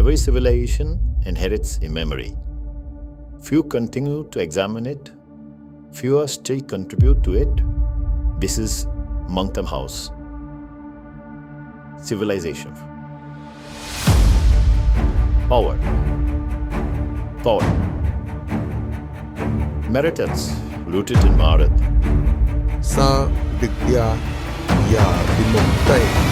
Every civilization inherits a memory. Few continue to examine it, fewer still contribute to it. This is Manthan House. Civilization. Power. Thought. Meritons rooted in Bhagavad. Sa Vidya Ya Vimuktai.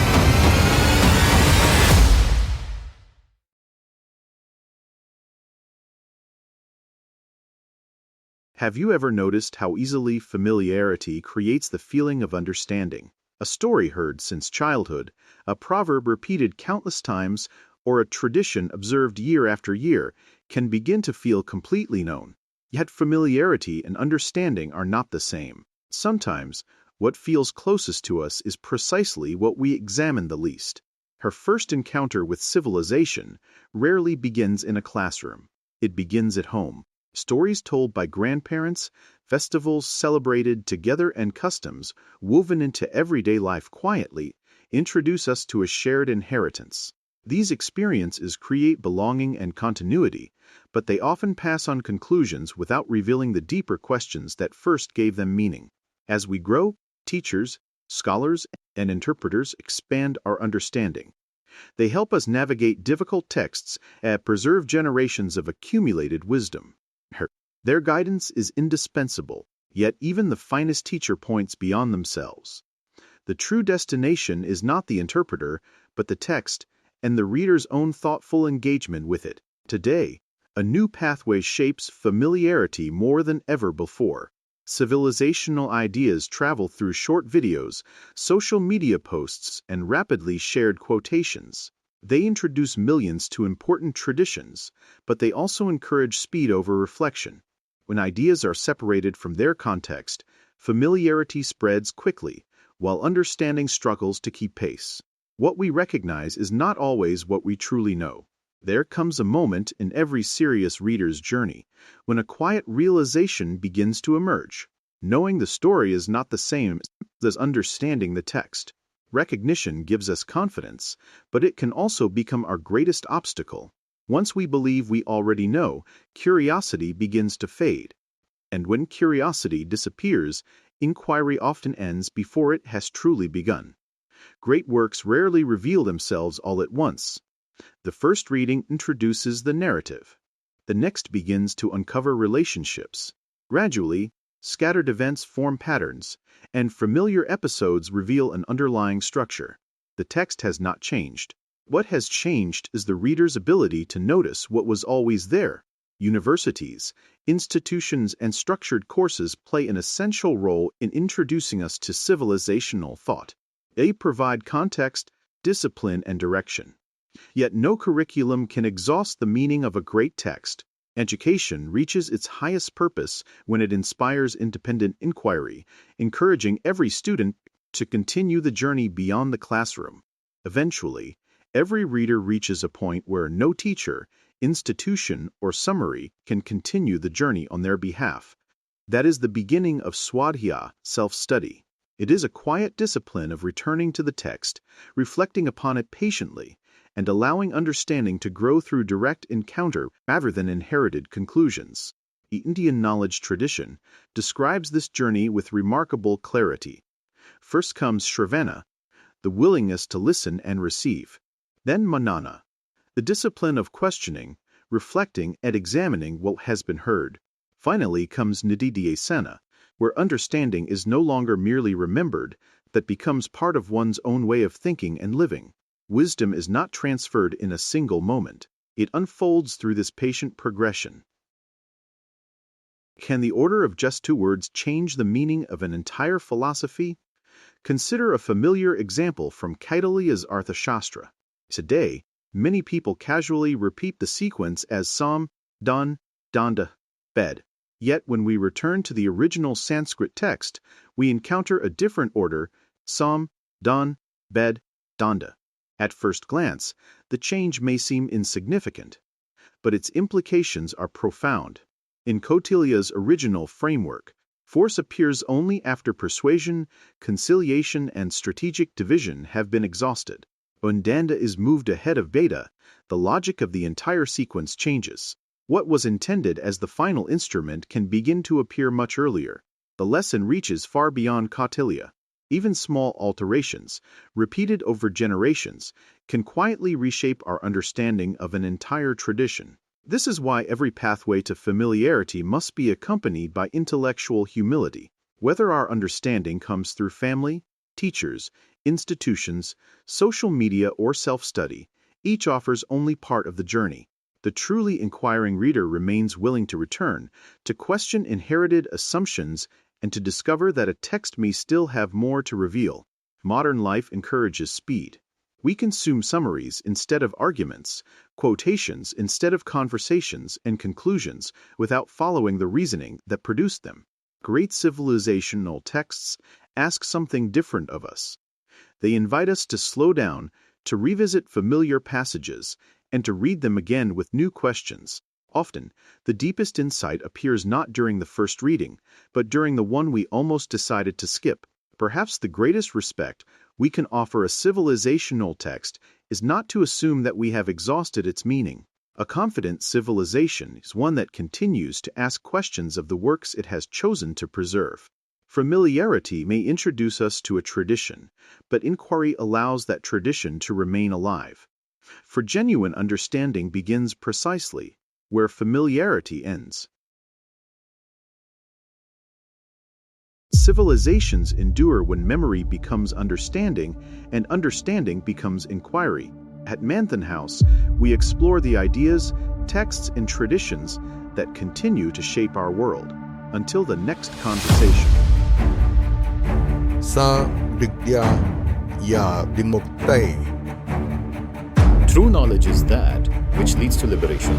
Have you ever noticed how easily familiarity creates the feeling of understanding? A story heard since childhood, a proverb repeated countless times, or a tradition observed year after year can begin to feel completely known. Yet familiarity and understanding are not the same. Sometimes, what feels closest to us is precisely what we examine the least. Her first encounter with civilization rarely begins in a classroom. It begins at home. Stories told by grandparents, festivals celebrated together, and customs woven into everyday life quietly introduce us to a shared inheritance. These experiences create belonging and continuity, but they often pass on conclusions without revealing the deeper questions that first gave them meaning. As we grow, teachers, scholars, and interpreters expand our understanding. They help us navigate difficult texts and preserve generations of accumulated wisdom. Their guidance is indispensable, yet even the finest teacher points beyond themselves. The true destination is not the interpreter, but the text, and the reader's own thoughtful engagement with it. Today, a new pathway shapes familiarity more than ever before. Civilisational ideas travel through short videos, social media posts, and rapidly shared quotations. They introduce millions to important traditions, but they also encourage speed over reflection. When ideas are separated from their context, familiarity spreads quickly, while understanding struggles to keep pace. What we recognize is not always what we truly know. There comes a moment in every serious reader's journey when a quiet realization begins to emerge. Knowing the story is not the same as understanding the text. Recognition gives us confidence, but it can also become our greatest obstacle. Once we believe we already know, curiosity begins to fade. And when curiosity disappears, inquiry often ends before it has truly begun. Great works rarely reveal themselves all at once. The first reading introduces the narrative. The next begins to uncover relationships. Gradually, scattered events form patterns, and familiar episodes reveal an underlying structure. The text has not changed. What has changed is the reader's ability to notice what was always there. Universities, institutions, and structured courses play an essential role in introducing us to civilisational thought. They provide context, discipline, and direction. Yet no curriculum can exhaust the meaning of a great text. Education reaches its highest purpose when it inspires independent inquiry, encouraging every student to continue the journey beyond the classroom. Eventually, every reader reaches a point where no teacher, institution, or summary can continue the journey on their behalf. That is the beginning of swadhyaya, self-study. It is a quiet discipline of returning to the text, reflecting upon it patiently, and allowing understanding to grow through direct encounter rather than inherited conclusions. The Indian knowledge tradition describes this journey with remarkable clarity. First comes Shravana, the willingness to listen and receive. Then Manana, the discipline of questioning, reflecting, and examining what has been heard. Finally comes Nididhyasana, where understanding is no longer merely remembered, but becomes part of one's own way of thinking and living. Wisdom is not transferred in a single moment. It unfolds through this patient progression. Can the order of just two words change the meaning of an entire philosophy? Consider a familiar example from Kaitaliya's Arthashastra. Today, many people casually repeat the sequence as Sam, Dan, Danda, Bed. Yet when we return to the original Sanskrit text, we encounter a different order, Sam, Dan, Bed, Danda. At first glance, the change may seem insignificant, but its implications are profound. In Kautilya's original framework, force appears only after persuasion, conciliation, and strategic division have been exhausted. When Danda is moved ahead of Beta, the logic of the entire sequence changes. What was intended as the final instrument can begin to appear much earlier. The lesson reaches far beyond Kautilya. Even small alterations, repeated over generations, can quietly reshape our understanding of an entire tradition. This is why every pathway to familiarity must be accompanied by intellectual humility. Whether our understanding comes through family, teachers, institutions, social media, or self-study, each offers only part of the journey. The truly inquiring reader remains willing to return, to question inherited assumptions, and to discover that a text may still have more to reveal. Modern life encourages speed. We consume summaries instead of arguments, quotations instead of conversations, and conclusions without following the reasoning that produced them. Great civilisational texts ask something different of us. They invite us to slow down, to revisit familiar passages, and to read them again with new questions. Often, the deepest insight appears not during the first reading, but during the one we almost decided to skip. Perhaps the greatest respect we can offer a civilisational text is not to assume that we have exhausted its meaning. A confident civilization is one that continues to ask questions of the works it has chosen to preserve. Familiarity may introduce us to a tradition, but inquiry allows that tradition to remain alive. For genuine understanding begins precisely where familiarity ends. Civilizations endure when memory becomes understanding and understanding becomes inquiry. At Manthan House, we explore the ideas, texts, and traditions that continue to shape our world. Until the next conversation. Sa Vidya Ya Vimuktai. True knowledge is that which leads to liberation.